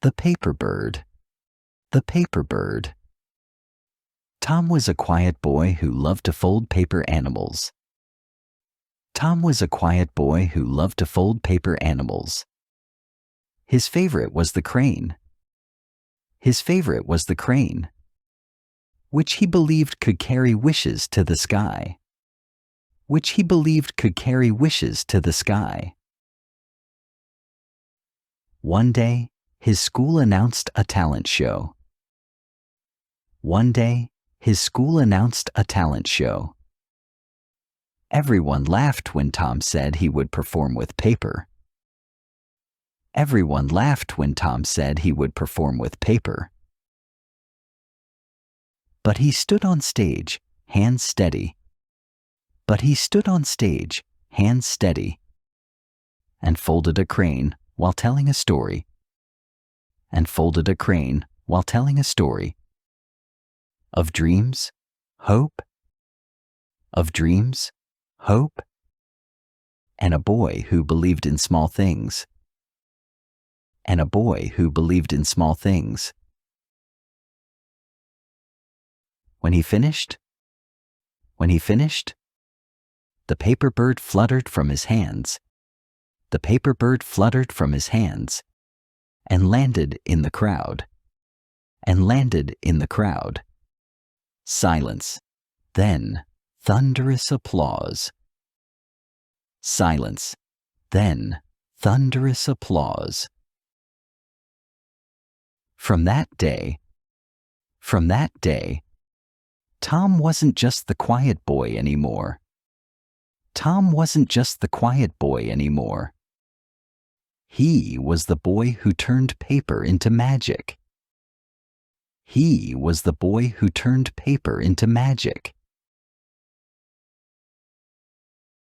The paper bird. The paper bird. Tom was a quiet boy who loved to fold paper animals. Tom was a quiet boy who loved to fold paper animals. His favorite was the crane. His favorite was the crane, which he believed could carry wishes to the sky. Which he believed could carry wishes to the sky. One day, his school announced a talent show. One day, his school announced a talent show. Everyone laughed when Tom said he would perform with paper. Everyone laughed when Tom said he would perform with paper. But he stood on stage, hands steady. But he stood on stage, hands steady, and folded a crane while telling a story. And folded a crane while telling a story. Of dreams, hope. Of dreams, hope. And a boy who believed in small things. And a boy who believed in small things. When he finished, the paper bird fluttered from his hands. The paper bird fluttered from his hands and landed in the crowd. And landed in the crowd. Silence. Then thunderous applause. Silence. Then thunderous applause. From that day, Tom wasn't just the quiet boy anymore. Tom wasn't just the quiet boy anymore. He was the boy who turned paper into magic. He was the boy who turned paper into magic.